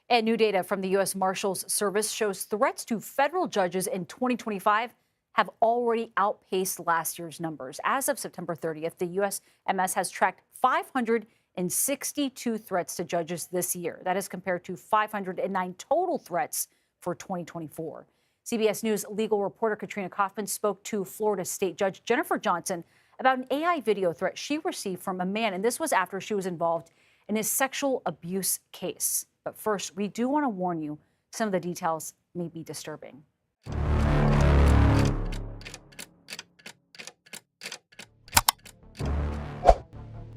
And new data from the U.S. Marshals Service shows threats to federal judges in 2025 have already outpaced last year's numbers. As of September 30th, the USMS has tracked 562 threats to judges this year. That is compared to 509 total threats for 2024. CBS News legal reporter Katrina Kaufman spoke to Florida State Judge Jennifer Johnson about an AI video threat she received from a man, and this was after she was involved in his sexual abuse case. But first, we do want to warn you, some of the details may be disturbing.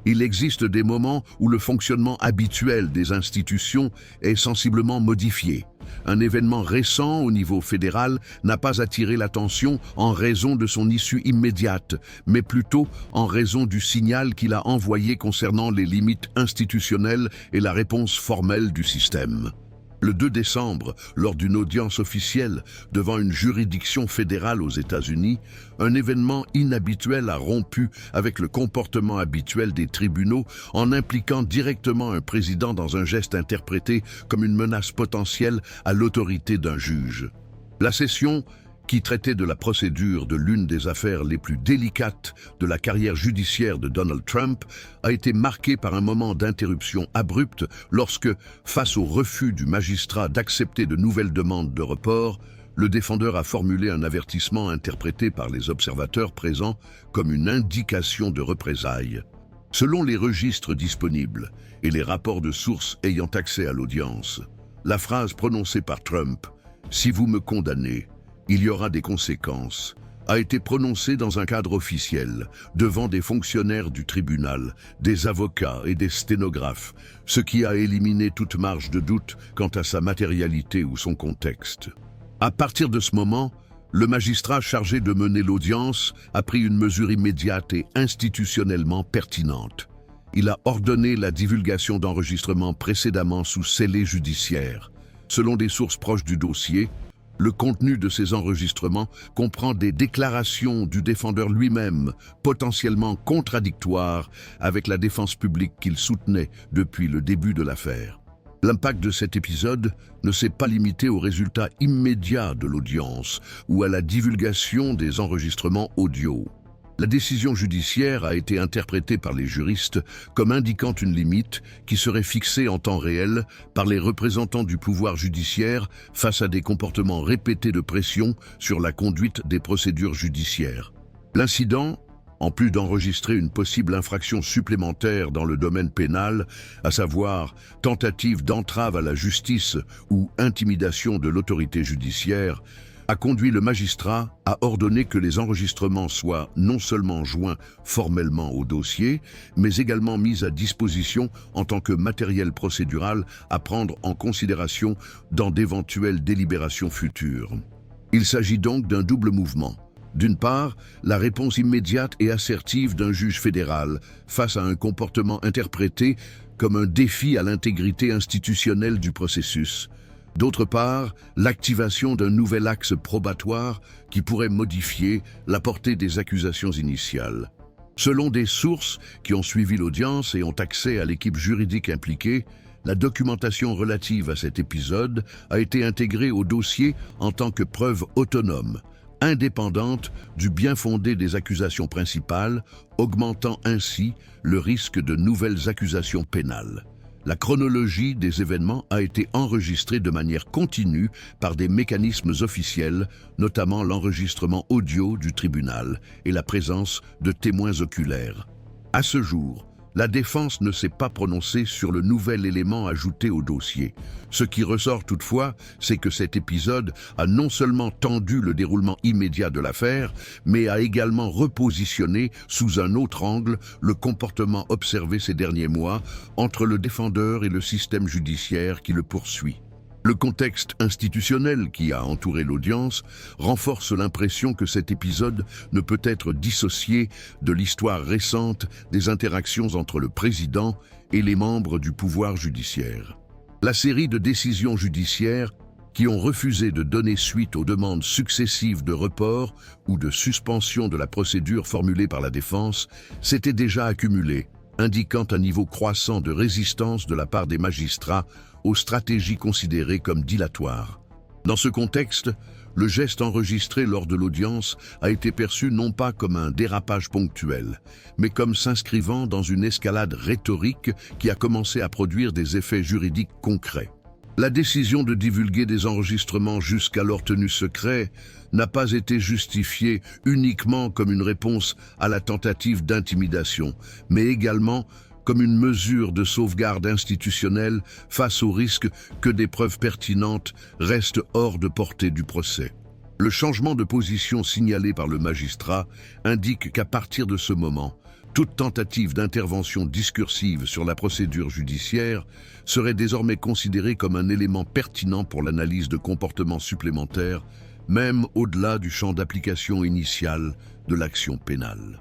Il existe des moments où le fonctionnement habituel des institutions est sensiblement modifié. Un événement récent au niveau fédéral n'a pas attiré l'attention en raison de son issue immédiate, mais plutôt en raison du signal qu'il a envoyé concernant les limites institutionnelles et la réponse formelle du système. Le 2 décembre, lors d'une audience officielle devant une juridiction fédérale aux États-Unis, un événement inhabituel a rompu avec le comportement habituel des tribunaux en impliquant directement un président dans un geste interprété comme une menace potentielle à l'autorité d'un juge. La session, qui traitait de la procédure de l'une des affaires les plus délicates de la carrière judiciaire de Donald Trump, a été marquée par un moment d'interruption abrupte lorsque, face au refus du magistrat d'accepter de nouvelles demandes de report, le défendeur a formulé un avertissement interprété par les observateurs présents comme une indication de représailles. Selon les registres disponibles et les rapports de sources ayant accès à l'audience, la phrase prononcée par Trump « Si vous me condamnez », il y aura des conséquences, a été prononcée dans un cadre officiel, devant des fonctionnaires du tribunal, des avocats et des sténographes, ce qui a éliminé toute marge de doute quant à sa matérialité ou son contexte. À partir de ce moment, le magistrat chargé de mener l'audience a pris une mesure immédiate et institutionnellement pertinente. Il a ordonné la divulgation d'enregistrements précédemment sous scellé judiciaire. Selon des sources proches du dossier, le contenu de ces enregistrements comprend des déclarations du défendeur lui-même, potentiellement contradictoires avec la défense publique qu'il soutenait depuis le début de l'affaire. L'impact de cet épisode ne s'est pas limité aux résultats immédiats de l'audience ou à la divulgation des enregistrements audio. La décision judiciaire a été interprétée par les juristes comme indiquant une limite qui serait fixée en temps réel par les représentants du pouvoir judiciaire face à des comportements répétés de pression sur la conduite des procédures judiciaires. L'incident, en plus d'enregistrer une possible infraction supplémentaire dans le domaine pénal, à savoir tentative d'entrave à la justice ou intimidation de l'autorité judiciaire, a conduit le magistrat à ordonner que les enregistrements soient non seulement joints formellement au dossier, mais également mis à disposition en tant que matériel procédural à prendre en considération dans d'éventuelles délibérations futures. Il s'agit donc d'un double mouvement. D'une part, la réponse immédiate et assertive d'un juge fédéral face à un comportement interprété comme un défi à l'intégrité institutionnelle du processus. D'autre part, l'activation d'un nouvel axe probatoire qui pourrait modifier la portée des accusations initiales. Selon des sources qui ont suivi l'audience et ont accès à l'équipe juridique impliquée, la documentation relative à cet épisode a été intégrée au dossier en tant que preuve autonome, indépendante du bien-fondé des accusations principales, augmentant ainsi le risque de nouvelles accusations pénales. La chronologie des événements a été enregistrée de manière continue par des mécanismes officiels, notamment l'enregistrement audio du tribunal et la présence de témoins oculaires. À ce jour, la défense ne s'est pas prononcée sur le nouvel élément ajouté au dossier. Ce qui ressort toutefois, c'est que cet épisode a non seulement tendu le déroulement immédiat de l'affaire, mais a également repositionné sous un autre angle le comportement observé ces derniers mois entre le défendeur et le système judiciaire qui le poursuit. Le contexte institutionnel qui a entouré l'audience renforce l'impression que cet épisode ne peut être dissocié de l'histoire récente des interactions entre le président et les membres du pouvoir judiciaire. La série de décisions judiciaires qui ont refusé de donner suite aux demandes successives de report ou de suspension de la procédure formulée par la défense s'était déjà accumulée, indiquant un niveau croissant de résistance de la part des magistrats aux stratégies considérées comme dilatoires. Dans ce contexte, le geste enregistré lors de l'audience a été perçu non pas comme un dérapage ponctuel, mais comme s'inscrivant dans une escalade rhétorique qui a commencé à produire des effets juridiques concrets. La décision de divulguer des enregistrements jusqu'alors tenus secrets n'a pas été justifiée uniquement comme une réponse à la tentative d'intimidation, mais également comme une mesure de sauvegarde institutionnelle face au risque que des preuves pertinentes restent hors de portée du procès. Le changement de position signalé par le magistrat indique qu'à partir de ce moment, toute tentative d'intervention discursive sur la procédure judiciaire serait désormais considérée comme un élément pertinent pour l'analyse de comportements supplémentaires, même au-delà du champ d'application initial de l'action pénale.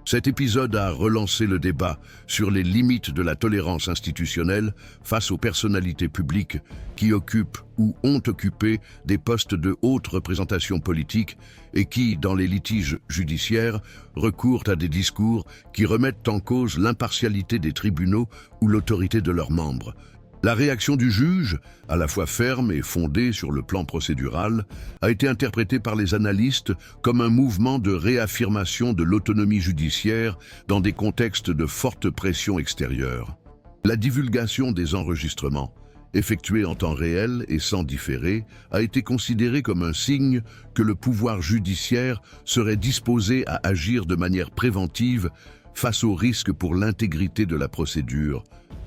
Cet épisode a relancé le débat sur les limites de la tolérance institutionnelle face aux personnalités publiques qui occupent ou ont occupé des postes de haute représentation politique et qui, dans les litiges judiciaires, recourent à des discours qui remettent en cause l'impartialité des tribunaux ou l'autorité de leurs membres. La réaction du juge, à la fois ferme et fondée sur le plan procédural, a été interprétée par les analystes comme un mouvement de réaffirmation de l'autonomie judiciaire dans des contextes de forte pression extérieure. La divulgation des enregistrements, effectuée en temps réel et sans différé, a été considérée comme un signe que le pouvoir judiciaire serait disposé à agir de manière préventive face aux risques pour l'intégrité de la procédure,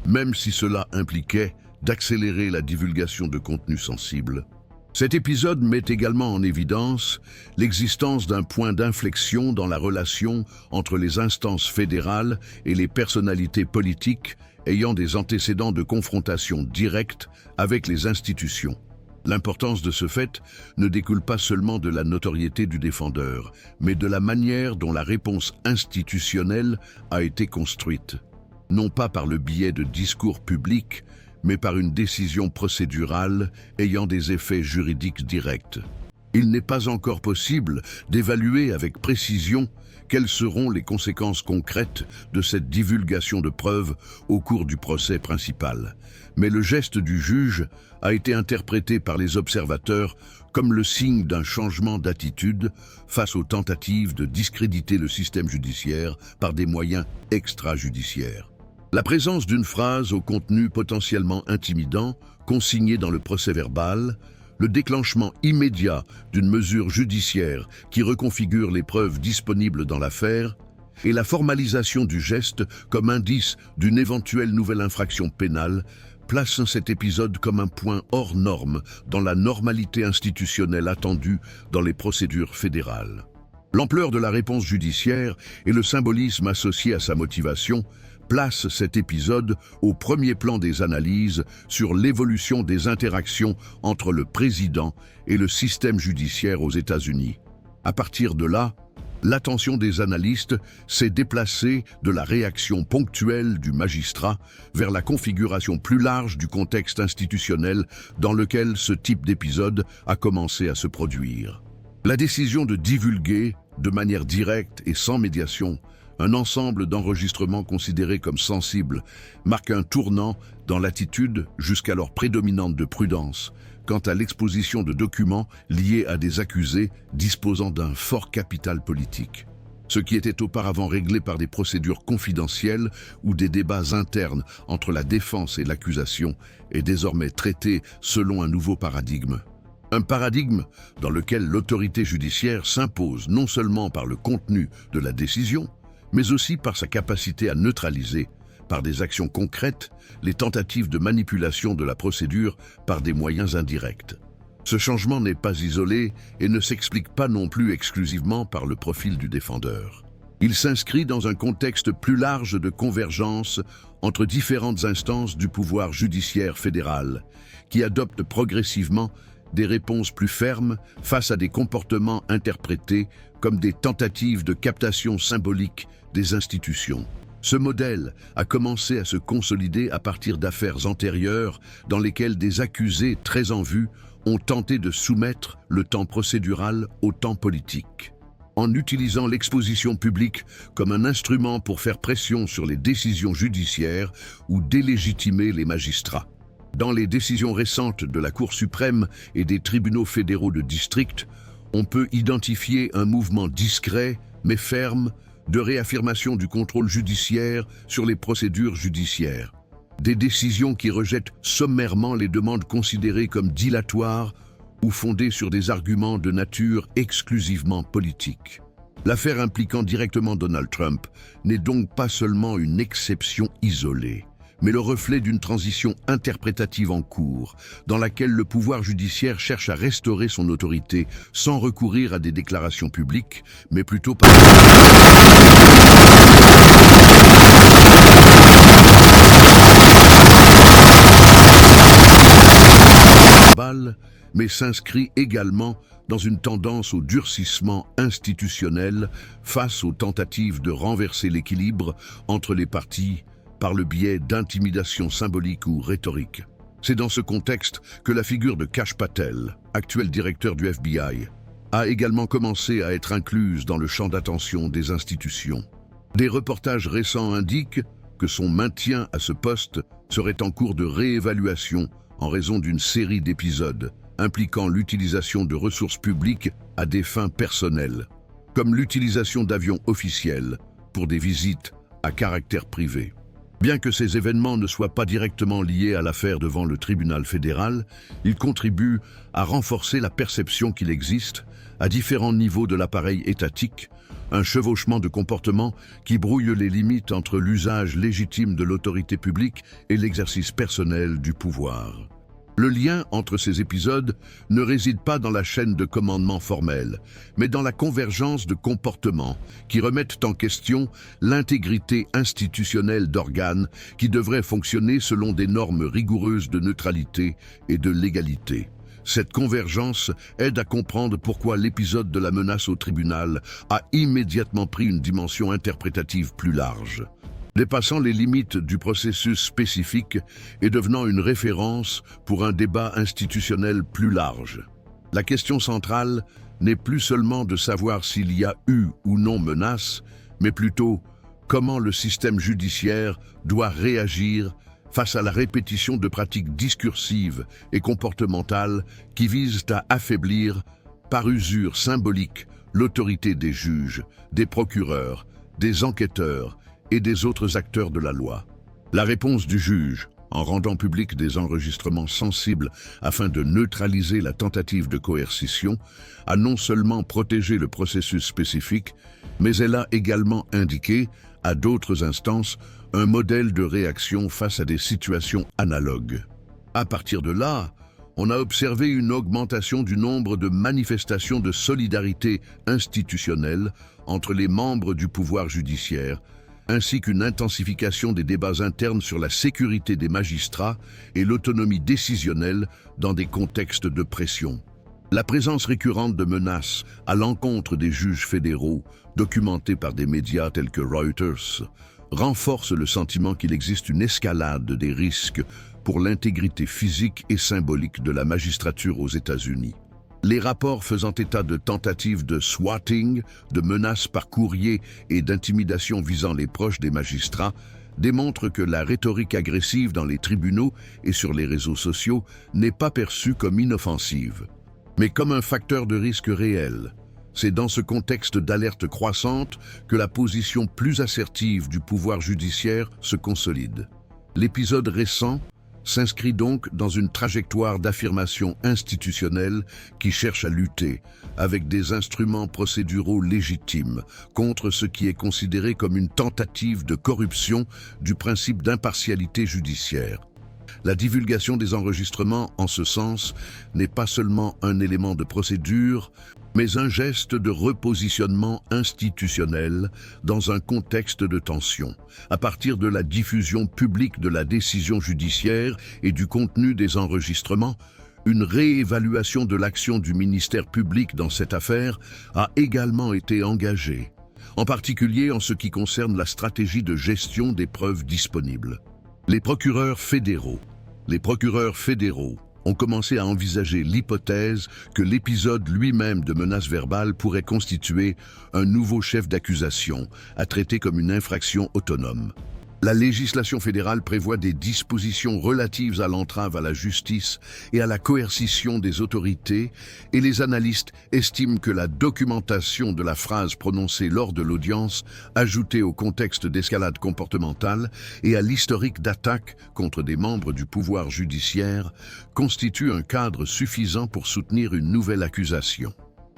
même si cela impliquait d'accélérer la divulgation de contenus sensibles. Cet épisode met également en évidence l'existence d'un point d'inflexion dans la relation entre les instances fédérales et les personnalités politiques ayant des antécédents de confrontation directe avec les institutions. L'importance de ce fait ne découle pas seulement de la notoriété du défendeur, mais de la manière dont la réponse institutionnelle a été construite. Non pas par le biais de discours publics, mais par une décision procédurale ayant des effets juridiques directs. Il n'est pas encore possible d'évaluer avec précision quelles seront les conséquences concrètes de cette divulgation de preuves au cours du procès principal. Mais le geste du juge a été interprété par les observateurs comme le signe d'un changement d'attitude face aux tentatives de discréditer le système judiciaire par des moyens extrajudiciaires. La présence d'une phrase au contenu potentiellement intimidant, consignée dans le procès-verbal, le déclenchement immédiat d'une mesure judiciaire qui reconfigure les preuves disponibles dans l'affaire, et la formalisation du geste comme indice d'une éventuelle nouvelle infraction pénale placent cet épisode comme un point hors norme dans la normalité institutionnelle attendue dans les procédures fédérales. L'ampleur de la réponse judiciaire et le symbolisme associé à sa motivation place cet épisode au premier plan des analyses sur l'évolution des interactions entre le président et le système judiciaire aux États-Unis. À partir de là, l'attention des analystes s'est déplacée de la réaction ponctuelle du magistrat vers la configuration plus large du contexte institutionnel dans lequel ce type d'épisode a commencé à se produire. La décision de divulguer, de manière directe et sans médiation, un ensemble d'enregistrements considérés comme sensibles marque un tournant dans l'attitude jusqu'alors prédominante de prudence quant à l'exposition de documents liés à des accusés disposant d'un fort capital politique. Ce qui était auparavant réglé par des procédures confidentielles ou des débats internes entre la défense et l'accusation est désormais traité selon un nouveau paradigme. Un paradigme dans lequel l'autorité judiciaire s'impose non seulement par le contenu de la décision, mais aussi par sa capacité à neutraliser, par des actions concrètes, les tentatives de manipulation de la procédure par des moyens indirects. Ce changement n'est pas isolé et ne s'explique pas non plus exclusivement par le profil du défendeur. Il s'inscrit dans un contexte plus large de convergence entre différentes instances du pouvoir judiciaire fédéral, qui adoptent progressivement des réponses plus fermes face à des comportements interprétés comme des tentatives de captation symbolique des institutions. Ce modèle a commencé à se consolider à partir d'affaires antérieures dans lesquelles des accusés très en vue ont tenté de soumettre le temps procédural au temps politique. en utilisant l'exposition publique comme un instrument pour faire pression sur les décisions judiciaires ou délégitimer les magistrats. Dans les décisions récentes de la Cour suprême et des tribunaux fédéraux de district, on peut identifier un mouvement discret mais ferme de réaffirmation du contrôle judiciaire sur les procédures judiciaires. Des décisions qui rejettent sommairement les demandes considérées comme dilatoires ou fondées sur des arguments de nature exclusivement politique. L'affaire impliquant directement Donald Trump n'est donc pas seulement une exception isolée, mais le reflet d'une transition interprétative en cours, dans laquelle le pouvoir judiciaire cherche à restaurer son autorité sans recourir à des déclarations publiques, mais plutôt par mais s'inscrit également dans une tendance au durcissement institutionnel face aux tentatives de renverser l'équilibre entre les parties par le biais d'intimidations symboliques ou rhétoriques. C'est dans ce contexte que la figure de Kash Patel, actuel directeur du FBI, a également commencé à être incluse dans le champ d'attention des institutions. Des reportages récents indiquent que son maintien à ce poste serait en cours de réévaluation en raison d'une série d'épisodes impliquant l'utilisation de ressources publiques à des fins personnelles, comme l'utilisation d'avions officiels pour des visites à caractère privé. Bien que ces événements ne soient pas directement liés à l'affaire devant le tribunal fédéral, ils contribuent à renforcer la perception qu'il existe, à différents niveaux de l'appareil étatique, un chevauchement de comportement qui brouille les limites entre l'usage légitime de l'autorité publique et l'exercice personnel du pouvoir. Le lien entre ces épisodes ne réside pas dans la chaîne de commandement formelle, mais dans la convergence de comportements qui remettent en question l'intégrité institutionnelle d'organes qui devraient fonctionner selon des normes rigoureuses de neutralité et de légalité. Cette convergence aide à comprendre pourquoi l'épisode de la menace au tribunal a immédiatement pris une dimension interprétative plus large, dépassant les limites du processus spécifique et devenant une référence pour un débat institutionnel plus large. La question centrale n'est plus seulement de savoir s'il y a eu ou non menace, mais plutôt comment le système judiciaire doit réagir face à la répétition de pratiques discursives et comportementales qui visent à affaiblir, par usure symbolique, l'autorité des juges, des procureurs, des enquêteurs et des autres acteurs de la loi. La réponse du juge, en rendant public des enregistrements sensibles afin de neutraliser la tentative de coercition, a non seulement protégé le processus spécifique, mais elle a également indiqué, à d'autres instances, un modèle de réaction face à des situations analogues. À partir de là, on a observé une augmentation du nombre de manifestations de solidarité institutionnelle entre les membres du pouvoir judiciaire, ainsi qu'une intensification des débats internes sur la sécurité des magistrats et l'autonomie décisionnelle dans des contextes de pression. La présence récurrente de menaces à l'encontre des juges fédéraux, documentées par des médias tels que Reuters, renforce le sentiment qu'il existe une escalade des risques pour l'intégrité physique et symbolique de la magistrature aux États-Unis. Les rapports faisant état de tentatives de swatting, de menaces par courrier et d'intimidation visant les proches des magistrats démontrent que la rhétorique agressive dans les tribunaux et sur les réseaux sociaux n'est pas perçue comme inoffensive, mais comme un facteur de risque réel. C'est dans ce contexte d'alerte croissante que la position plus assertive du pouvoir judiciaire se consolide. L'épisode récent s'inscrit donc dans une trajectoire d'affirmation institutionnelle qui cherche à lutter, avec des instruments procéduraux légitimes, contre ce qui est considéré comme une tentative de corruption du principe d'impartialité judiciaire. La divulgation des enregistrements, en ce sens, n'est pas seulement un élément de procédure, mais un geste de repositionnement institutionnel dans un contexte de tension, à partir de la diffusion publique de la décision judiciaire et du contenu des enregistrements. Une réévaluation de l'action du ministère public dans cette affaire a également été engagée, en particulier en ce qui concerne la stratégie de gestion des preuves disponibles. Les procureurs fédéraux ont commencé à envisager l'hypothèse que l'épisode lui-même de menace verbale pourrait constituer un nouveau chef d'accusation à traiter comme une infraction autonome. La législation fédérale prévoit des dispositions relatives à l'entrave à la justice et à la coercition des autorités, et les analystes estiment que la documentation de la phrase prononcée lors de l'audience, ajoutée au contexte d'escalade comportementale et à l'historique d'attaque contre des membres du pouvoir judiciaire, constitue un cadre suffisant pour soutenir une nouvelle accusation.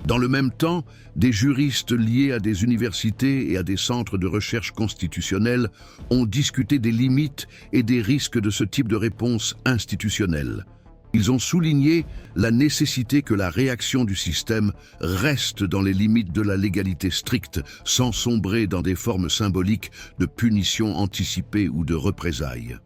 Dans le même temps, des juristes liés à des universités et à des centres de recherche constitutionnelle ont discuté des limites et des risques de ce type de réponse institutionnelle. Ils ont souligné la nécessité que la réaction du système reste dans les limites de la légalité stricte, sans sombrer dans des formes symboliques de punition anticipée ou de représailles.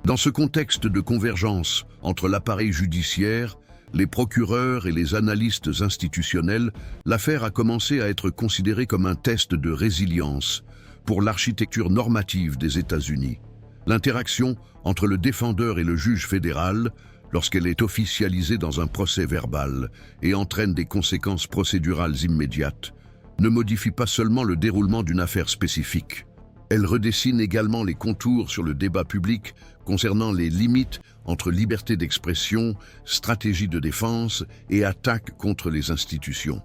Dans ce contexte de convergence entre l'appareil judiciaire, les procureurs et les analystes institutionnels, l'affaire a commencé à être considérée comme un test de résilience pour l'architecture normative des États-Unis. L'interaction entre le défendeur et le juge fédéral, lorsqu'elle est officialisée dans un procès verbal et entraîne des conséquences procédurales immédiates, ne modifie pas seulement le déroulement d'une affaire spécifique. Elle redessine également les contours sur le débat public concernant les limites entre liberté d'expression, stratégie de défense et attaque contre les institutions.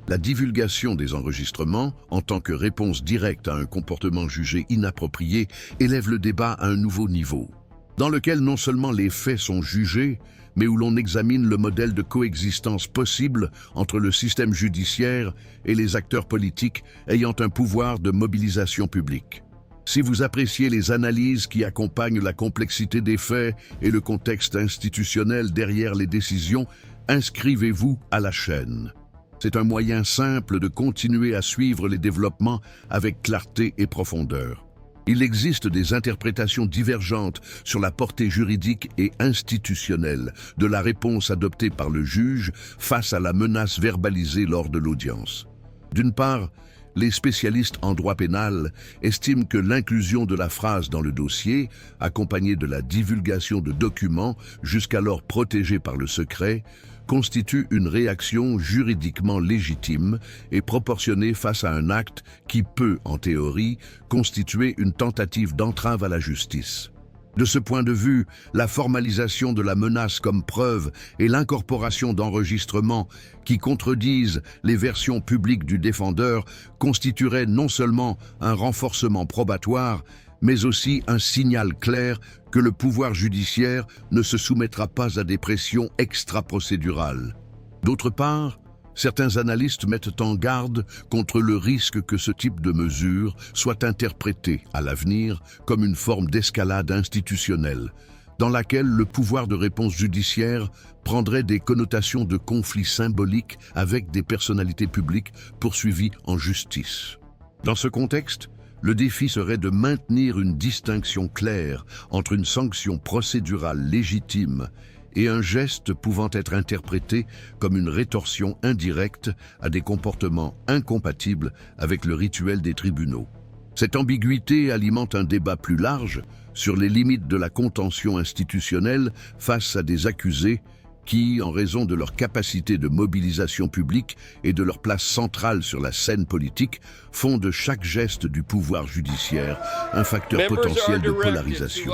La divulgation des enregistrements, en tant que réponse directe à un comportement jugé inapproprié, élève le débat à un nouveau niveau, dans lequel non seulement les faits sont jugés, mais où l'on examine le modèle de coexistence possible entre le système judiciaire et les acteurs politiques ayant un pouvoir de mobilisation publique. Si vous appréciez les analyses qui accompagnent la complexité des faits et le contexte institutionnel derrière les décisions, inscrivez-vous à la chaîne. C'est un moyen simple de continuer à suivre les développements avec clarté et profondeur. Il existe des interprétations divergentes sur la portée juridique et institutionnelle de la réponse adoptée par le juge face à la menace verbalisée lors de l'audience. D'une part, les spécialistes en droit pénal estiment que l'inclusion de la phrase dans le dossier, accompagnée de la divulgation de documents jusqu'alors protégés par le secret, constitue une réaction juridiquement légitime et proportionnée face à un acte qui peut, en théorie, constituer une tentative d'entrave à la justice. De ce point de vue, la formalisation de la menace comme preuve et l'incorporation d'enregistrements qui contredisent les versions publiques du défendeur constitueraient non seulement un renforcement probatoire, mais aussi un signal clair que le pouvoir judiciaire ne se soumettra pas à des pressions extra-procédurales. D'autre part, certains analystes mettent en garde contre le risque que ce type de mesure soit interprété à l'avenir comme une forme d'escalade institutionnelle, dans laquelle le pouvoir de réponse judiciaire prendrait des connotations de conflit symbolique avec des personnalités publiques poursuivies en justice. Dans ce contexte, le défi serait de maintenir une distinction claire entre une sanction procédurale légitime et un geste pouvant être interprété comme une rétorsion indirecte à des comportements incompatibles avec le rituel des tribunaux. Cette ambiguïté alimente un débat plus large sur les limites de la contention institutionnelle face à des accusés qui, en raison de leur capacité de mobilisation publique et de leur place centrale sur la scène politique, font de chaque geste du pouvoir judiciaire un facteur potentiel de polarisation.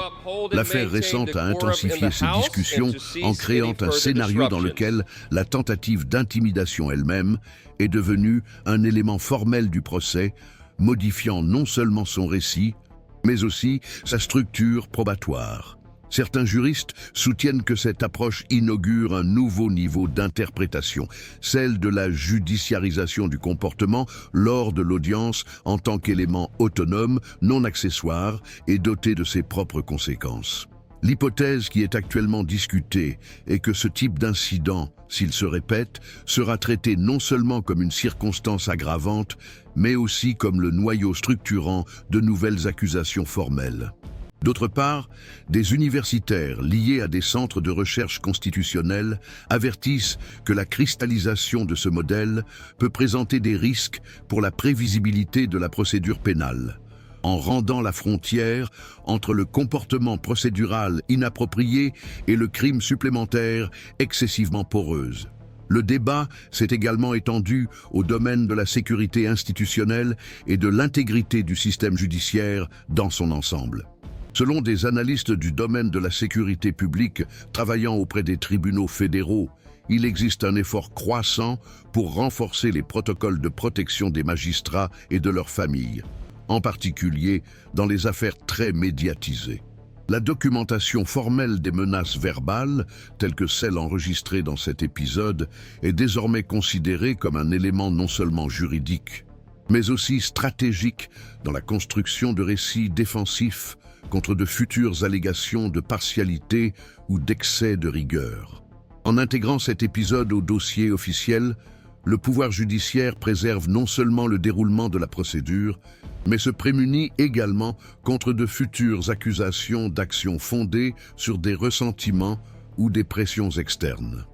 L'affaire récente a intensifié ces discussions en créant un scénario dans lequel la tentative d'intimidation elle-même est devenue un élément formel du procès, modifiant non seulement son récit, mais aussi sa structure probatoire. Certains juristes soutiennent que cette approche inaugure un nouveau niveau d'interprétation, celle de la judiciarisation du comportement lors de l'audience en tant qu'élément autonome, non accessoire et doté de ses propres conséquences. L'hypothèse qui est actuellement discutée est que ce type d'incident, s'il se répète, sera traité non seulement comme une circonstance aggravante, mais aussi comme le noyau structurant de nouvelles accusations formelles. D'autre part, des universitaires liés à des centres de recherche constitutionnelle avertissent que la cristallisation de ce modèle peut présenter des risques pour la prévisibilité de la procédure pénale. en rendant la frontière entre le comportement procédural inapproprié et le crime supplémentaire excessivement poreuse. Le débat s'est également étendu au domaine de la sécurité institutionnelle et de l'intégrité du système judiciaire dans son ensemble. Selon des analystes du domaine de la sécurité publique travaillant auprès des tribunaux fédéraux, il existe un effort croissant pour renforcer les protocoles de protection des magistrats et de leurs familles, en particulier dans les affaires très médiatisées. La documentation formelle des menaces verbales, telle que celle enregistrée dans cet épisode, est désormais considérée comme un élément non seulement juridique, mais aussi stratégique dans la construction de récits défensifs contre de futures allégations de partialité ou d'excès de rigueur. En intégrant cet épisode au dossier officiel, le pouvoir judiciaire préserve non seulement le déroulement de la procédure, mais se prémunit également contre de futures accusations d'actions fondées sur des ressentiments ou des pressions externes.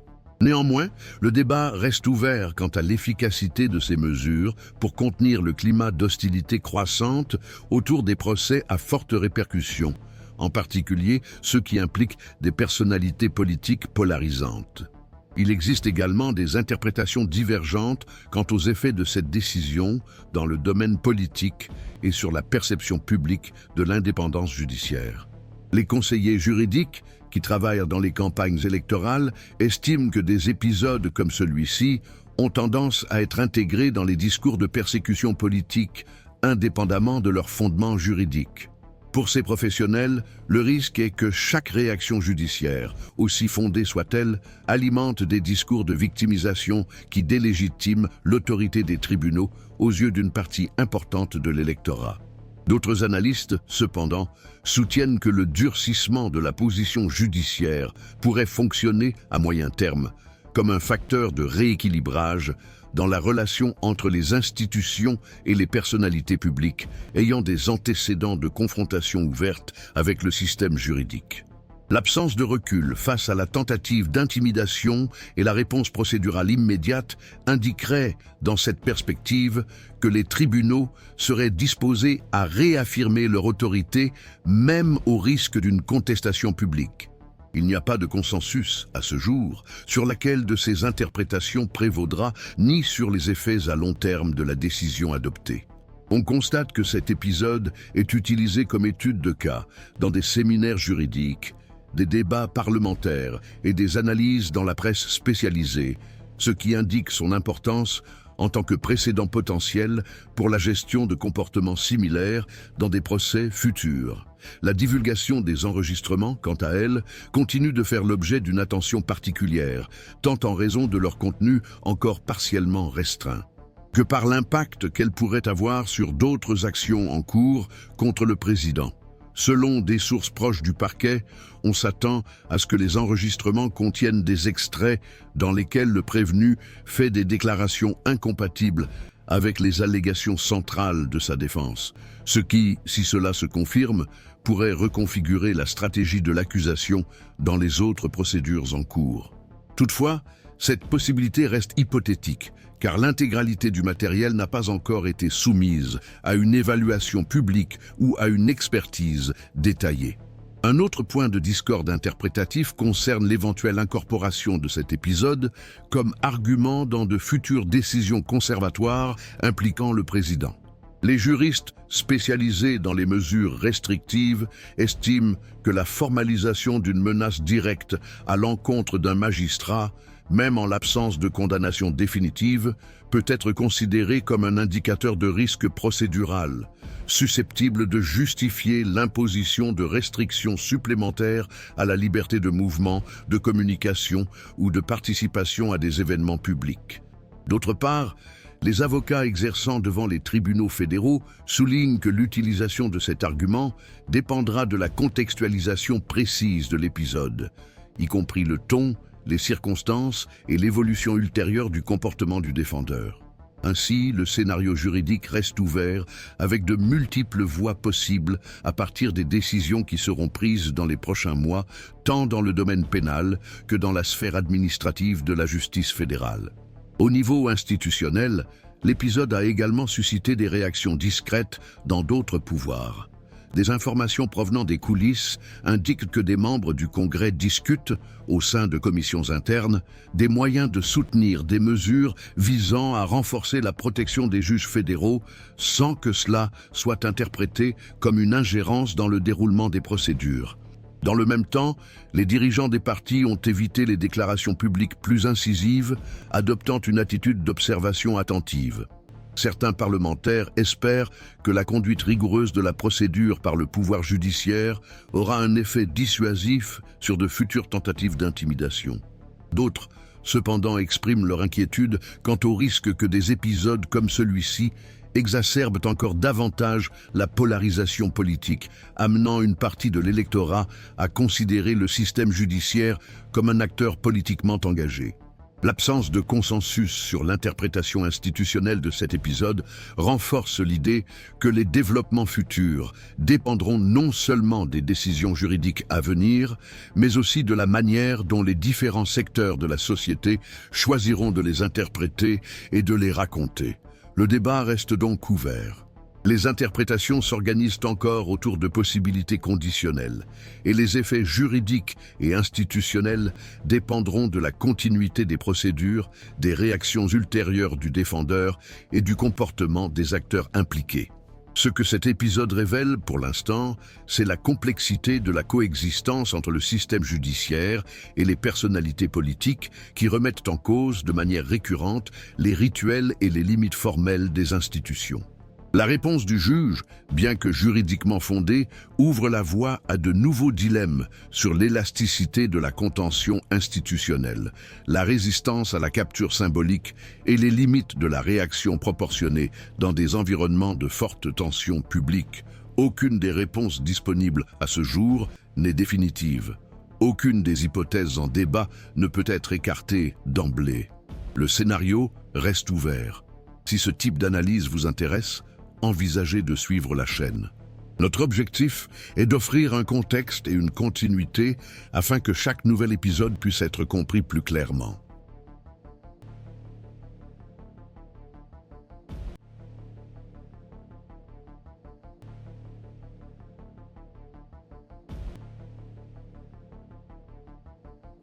Néanmoins, le débat reste ouvert quant à l'efficacité de ces mesures pour contenir le climat d'hostilité croissante autour des procès à fortes répercussions, en particulier ceux qui impliquent des personnalités politiques polarisantes. Il existe également des interprétations divergentes quant aux effets de cette décision dans le domaine politique et sur la perception publique de l'indépendance judiciaire. Les conseillers juridiques, qui travaillent dans les campagnes électorales, estiment que des épisodes comme celui-ci ont tendance à être intégrés dans les discours de persécution politique, indépendamment de leur fondement juridique. Pour ces professionnels, le risque est que chaque réaction judiciaire, aussi fondée soit-elle, alimente des discours de victimisation qui délégitiment l'autorité des tribunaux aux yeux d'une partie importante de l'électorat. D'autres analystes, cependant, soutiennent que le durcissement de la position judiciaire pourrait fonctionner à moyen terme comme un facteur de rééquilibrage dans la relation entre les institutions et les personnalités publiques ayant des antécédents de confrontation ouverte avec le système juridique. L'absence de recul face à la tentative d'intimidation et la réponse procédurale immédiate indiquerait, dans cette perspective, que les tribunaux seraient disposés à réaffirmer leur autorité même au risque d'une contestation publique. Il n'y a pas de consensus, à ce jour, sur laquelle de ces interprétations prévaudra, ni sur les effets à long terme de la décision adoptée. On constate que cet épisode est utilisé comme étude de cas dans des séminaires juridiques, des débats parlementaires et des analyses dans la presse spécialisée, ce qui indique son importance en tant que précédent potentiel pour la gestion de comportements similaires dans des procès futurs. La divulgation des enregistrements, quant à elle, continue de faire l'objet d'une attention particulière, tant en raison de leur contenu encore partiellement restreint, que par l'impact qu'elle pourrait avoir sur d'autres actions en cours contre le président. Selon des sources proches du parquet, on s'attend à ce que les enregistrements contiennent des extraits dans lesquels le prévenu fait des déclarations incompatibles avec les allégations centrales de sa défense, ce qui, si cela se confirme, pourrait reconfigurer la stratégie de l'accusation dans les autres procédures en cours. Toutefois, cette possibilité reste hypothétique, car l'intégralité du matériel n'a pas encore été soumise à une évaluation publique ou à une expertise détaillée. Un autre point de discorde interprétatif concerne l'éventuelle incorporation de cet épisode comme argument dans de futures décisions conservatoires impliquant le président. Les juristes spécialisés dans les mesures restrictives estiment que la formalisation d'une menace directe à l'encontre d'un magistrat, même en l'absence de condamnation définitive, peut être considérée comme un indicateur de risque procédural, susceptible de justifier l'imposition de restrictions supplémentaires à la liberté de mouvement, de communication ou de participation à des événements publics. D'autre part, les avocats exerçant devant les tribunaux fédéraux soulignent que l'utilisation de cet argument dépendra de la contextualisation précise de l'épisode, y compris le ton, les circonstances et l'évolution ultérieure du comportement du défendeur. Ainsi, le scénario juridique reste ouvert avec de multiples voies possibles à partir des décisions qui seront prises dans les prochains mois, tant dans le domaine pénal que dans la sphère administrative de la justice fédérale. Au niveau institutionnel, l'épisode a également suscité des réactions discrètes dans d'autres pouvoirs. Des informations provenant des coulisses indiquent que des membres du Congrès discutent, au sein de commissions internes, des moyens de soutenir des mesures visant à renforcer la protection des juges fédéraux sans que cela soit interprété comme une ingérence dans le déroulement des procédures. Dans le même temps, les dirigeants des partis ont évité les déclarations publiques plus incisives, adoptant une attitude d'observation attentive. Certains parlementaires espèrent que la conduite rigoureuse de la procédure par le pouvoir judiciaire aura un effet dissuasif sur de futures tentatives d'intimidation. D'autres, cependant, expriment leur inquiétude quant au risque que des épisodes comme celui-ci exacerbent encore davantage la polarisation politique, amenant une partie de l'électorat à considérer le système judiciaire comme un acteur politiquement engagé. L'absence de consensus sur l'interprétation institutionnelle de cet épisode renforce l'idée que les développements futurs dépendront non seulement des décisions juridiques à venir, mais aussi de la manière dont les différents secteurs de la société choisiront de les interpréter et de les raconter. Le débat reste donc ouvert. Les interprétations s'organisent encore autour de possibilités conditionnelles, et les effets juridiques et institutionnels dépendront de la continuité des procédures, des réactions ultérieures du défendeur et du comportement des acteurs impliqués. Ce que cet épisode révèle, pour l'instant, c'est la complexité de la coexistence entre le système judiciaire et les personnalités politiques qui remettent en cause de manière récurrente les rituels et les limites formelles des institutions. La réponse du juge, bien que juridiquement fondée, ouvre la voie à de nouveaux dilemmes sur l'élasticité de la contention institutionnelle, la résistance à la capture symbolique et les limites de la réaction proportionnée dans des environnements de forte tension publique. Aucune des réponses disponibles à ce jour n'est définitive. Aucune des hypothèses en débat ne peut être écartée d'emblée. Le scénario reste ouvert. Si ce type d'analyse vous intéresse, envisagez de suivre la chaîne. Notre objectif est d'offrir un contexte et une continuité afin que chaque nouvel épisode puisse être compris plus clairement.